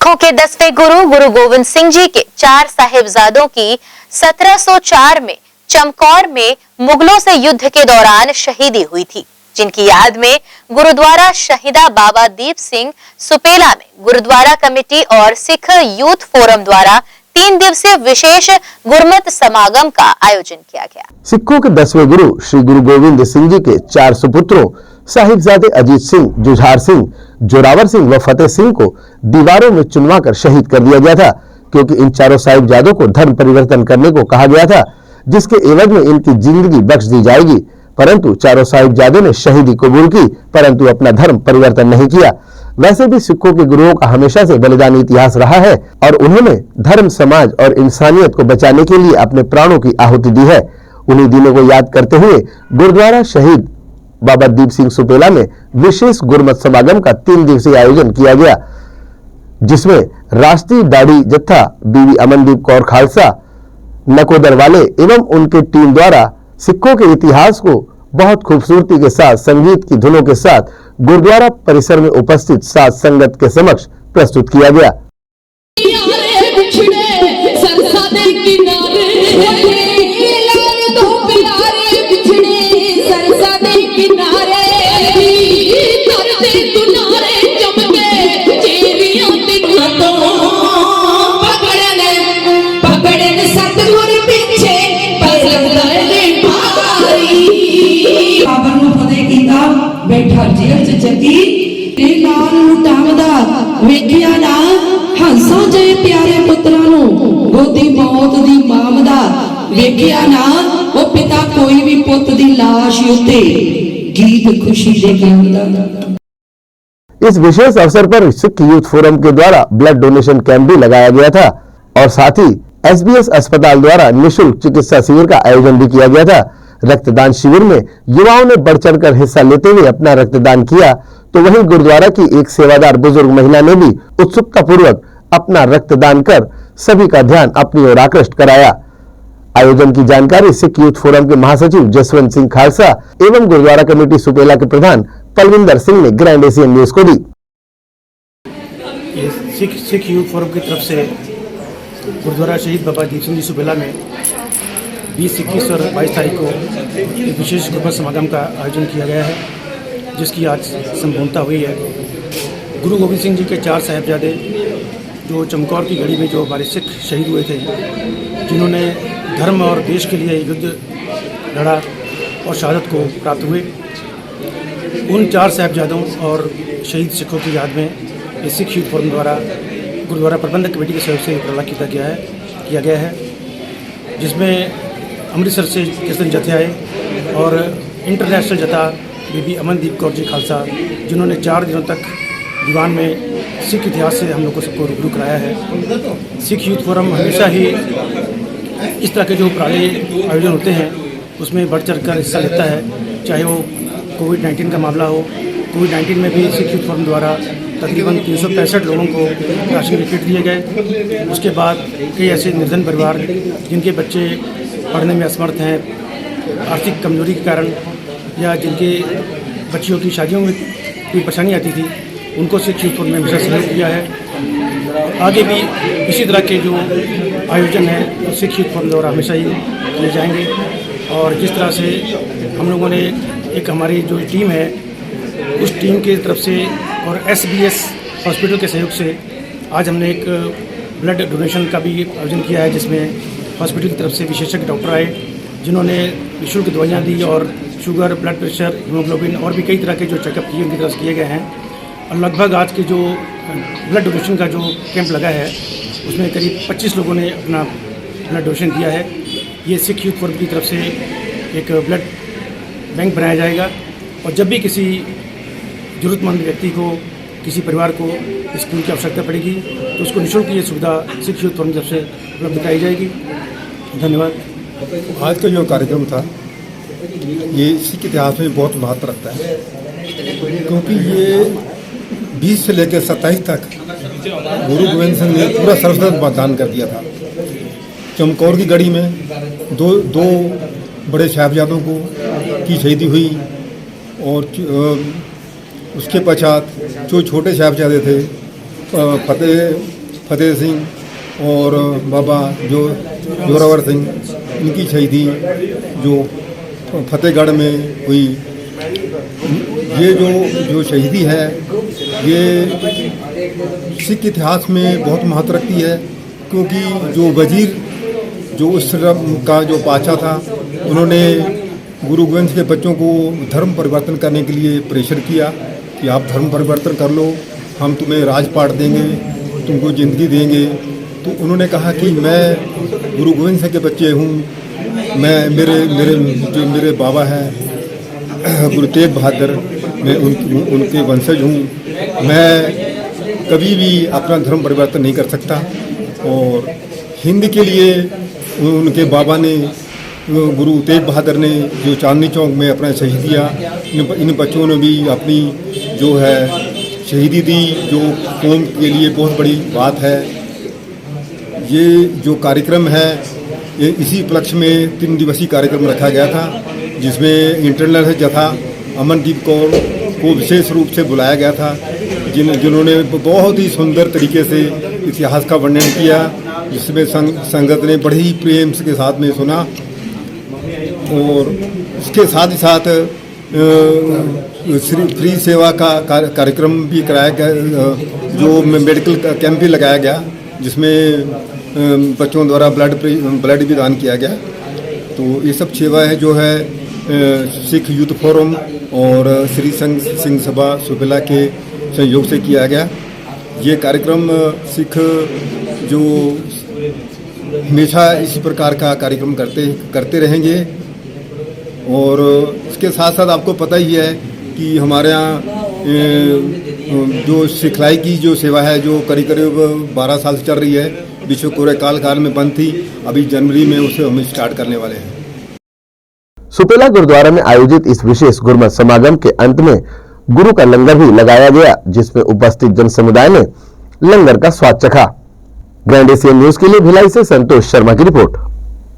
सिखों के 10वें गुरु गुरु गोविंद सिंह जी के 4 साहिबजादों की 1704 में चमकौर में मुगलों से युद्ध के दौरान शहीदी हुई थी, जिनकी याद में गुरुद्वारा शहीदा बाबा दीप सिंह सुपेला में गुरुद्वारा कमेटी और सिख यूथ फोरम द्वारा 3 दिवसीय विशेष गुरमत समागम का आयोजन किया गया। सिखों के 10वें गुरु श्री गुरु गोविंद सिंह जी के 4 सुपुत्रों साहिबजादे अजीत सिंह, जुझार सिंह, जोरावर सिंह व फतेह सिंह को दीवारों में चुनवाकर शहीद कर दिया गया था, क्योंकि इन चारों साहिबजादों को धर्म परिवर्तन करने को कहा गया था, जिसके एवज में इनकी जिंदगी बख्श दी जाएगी। परंतु चारों साहिबजादों ने शहीदी कबूल की, परंतु अपना धर्म परिवर्तन नहीं किया। वैसे भी सिखों के गुरुओं का हमेशा से बलिदानी इतिहास रहा है और उन्होंने धर्म, समाज और इंसानियत को बचाने के लिए अपने प्राणों की आहुति दी है। उन्हीं दिनों को याद करते हुए गुरुद्वारा शहीद बाबा दीप सिंह सुपेला में विशेष गुरमत समागम का 3 दिवसीय आयोजन किया गया, जिसमें राष्ट्रीय दाढ़ी जत्था बीबी अमनदीप कौर खालसा, नकोदर वाले एवं उनके टीम द्वारा सिखों के इतिहास को बहुत खूबसूरती के साथ संगीत की धुनों के साथ गुरुद्वारा परिसर में उपस्थित साथ संगत के समक्ष प्रस्तुत किया गया। बैठा जेल च चकी ते लाल लुटावदा वेखिया ना हंसा जे प्यारे पुत्रां नू गोदी मौत दी मामदा वेखिया ना वो पिता कोई भी पुत दी लाश उत्ते गीत खुशी लेके आंदा। इस विशेष अवसर पर सिख यूथ फोरम के द्वारा ब्लड डोनेशन कैंप भी लगाया गया था और साथ ही SBS अस्पताल द्वारा निःशुल्क चिकित्सा शिविर का आयोजन भी किया गया था। रक्तदान शिविर में युवाओं ने बढ़ चढ़कर हिस्सा लेते हुए अपना रक्तदान किया, तो वहीं गुरुद्वारा की एक सेवादार बुजुर्ग महिला ने भी उत्सुकता पूर्वक अपना रक्तदान कर सभी का ध्यान अपनी ओर आकृष्ट कराया। आयोजन की जानकारी सिख यूथ फोरम के महासचिव जसवंत सिंह खालसा एवं गुरुद्वारा कमेटी सुपेला के प्रधान पलविंदर सिंह ने ग्रैंड एशियन न्यूज को दी। सिख यूथ फोरम की तरफ से गुरुद्वारा शहीद बाबा दीप सिंह जी सुपेला में 20, 21 और 22 तारीख को एक विशेष गुरमत समागम का आयोजन किया गया है, जिसकी आज संपूर्णता हुई है। गुरु गोविंद सिंह जी के 4 साहिबजादे जो चमकौर की गढ़ी में जो हमारे सिख शहीद हुए थे, जिन्होंने धर्म और देश के लिए युद्ध लड़ा और शहादत को प्राप्त हुए, उन 4 साहिबजादों और शहीद सिखों की याद में ये सिख यूथ फोरम द्वारा गुरुद्वारा प्रबंधक कमेटी के सहयोग से उपलब्ध किया गया है, जिसमें अमृतसर से किशन जत्थे आए और इंटरनेशनल जत्था बीबी अमनदीप कौर जी खालसा, जिन्होंने 4 दिनों तक दीवान में सिख इतिहास से हम लोग को सबको रूबरू कराया है। सिख यूथ फोरम हमेशा ही इस तरह के जो पुराने आयोजन होते हैं उसमें बढ़ चढ़ कर हिस्सा लेता है, चाहे वो कोविड-19 का मामला हो। कोविड-19 में भी सिख यूथ फोरम द्वारा तकरीबन 365 लोगों को राशन के किट दिए गए। उसके बाद कई ऐसे निर्धन परिवार जिनके बच्चे पढ़ने में असमर्थ हैं, आर्थिक कमजोरी के कारण, या जिनके बच्चियों की शादियों में कोई परेशानी आती थी, उनको सिख यूथ फोरम ने हमेशा सहयोग किया है। आगे भी इसी तरह के जो आयोजन है सिख यूथ फोरम द्वारा हमेशा ही किए जाएंगे। और जिस तरह से हम लोगों ने एक हमारी जो टीम है उस टीम की तरफ से और SBS हॉस्पिटल के सहयोग से आज हमने एक ब्लड डोनेशन का भी आयोजन किया है, जिसमें हॉस्पिटल की तरफ से विशेषज्ञ डॉक्टर आए, जिन्होंने निःशुल्क दवाइयाँ दी और शुगर, ब्लड प्रेशर, हीमोग्लोबिन और भी कई तरह के जो चेकअप किए उनकी तरफ से किए गए हैं। और लगभग आज के जो ब्लड डोनेशन का जो कैंप लगा है उसमें करीब 25 लोगों ने अपना ब्लड डोनेशन किया है। ये सिख यूथ फोरम की तरफ से एक ब्लड बैंक बनाया जाएगा और जब भी किसी ज़रूरतमंद व्यक्ति को, किसी परिवार को इस खून की आवश्यकता पड़ेगी तो उसको निःशुल्क ये सुविधा सिख यूथ फोरम की तरफ से उपलब्ध कराई जाएगी। धन्यवाद। आज का जो कार्यक्रम था ये सिख इतिहास में बहुत महत्व रखता है, क्योंकि ये 20 से लेकर 27 तक गुरु गोविंद सिंह ने पूरा सर्वस्व मतदान कर दिया था। चमकौर की गढ़ी में दो बड़े साहिबजादों को की शहीदी हुई और उसके पश्चात जो छोटे साहिबजादे थे फतेह सिंह और बाबा जोरावर सिंह, इनकी शहीदी जो फतेहगढ़ में हुई, ये जो शहीदी है ये सिख इतिहास में बहुत महत्व रखती है, क्योंकि जो वजीर जो उस का जो बादशाह था, उन्होंने गुरु गोविंद के बच्चों को धर्म परिवर्तन करने के लिए प्रेशर किया कि आप धर्म परिवर्तन कर लो, हम तुम्हें राजपाट देंगे, तुमको ज़िंदगी देंगे। तो उन्होंने कहा कि मैं गुरु गोविंद सिंह के बच्चे हूँ, मैं मेरे बाबा हैं गुरु तेग बहादुर, मैं उनके वंशज हूँ, मैं कभी भी अपना धर्म परिवर्तन नहीं कर सकता। और हिंद के लिए उनके बाबा ने, गुरु तेग बहादुर ने जो चांदनी चौक में अपना शहीद दिया, इन बच्चों ने भी अपनी जो है शहीदी दी, जो कौम के लिए बहुत बड़ी बात है। ये जो कार्यक्रम है ये इसी उपलक्ष्य में 3 दिवसीय कार्यक्रम रखा गया था, जिसमें इंटरनल जथा अमनदीप कौर को विशेष रूप से बुलाया गया था, जिन्होंने बहुत ही सुंदर तरीके से इतिहास का वर्णन किया, जिसमें संगत ने बड़े ही प्रेम के साथ में सुना। और इसके साथ ही साथ फ्री सेवा का कार्यक्रम भी कराया गया, जो मेडिकल कैंप भी लगाया गया, जिसमें बच्चों द्वारा ब्लड भी दान किया गया। तो ये सब सेवाएं जो है सिख यूथ फोरम और श्री संघ सिंह सभा सुबेला के सहयोग से किया गया। ये कार्यक्रम सिख जो हमेशा इसी प्रकार का कार्यक्रम करते रहेंगे। और इसके साथ साथ आपको पता ही है कि हमारे यहाँ जो सिखलाई की जो सेवा है, जो करीब 12 साल से चल रही है, विश्व कोरे काल में बंद थी, अभी जनवरी में उसे हम स्टार्ट करने वाले हैं। सुपेला गुरुद्वारा में आयोजित इस विशेष गुरमत समागम के अंत में गुरु का लंगर भी लगाया गया, जिसमें उपस्थित जन समुदाय ने लंगर का स्वाद चखा। ग्रैंड एशियन न्यूज के लिए भिलाई से संतोष शर्मा की रिपोर्ट।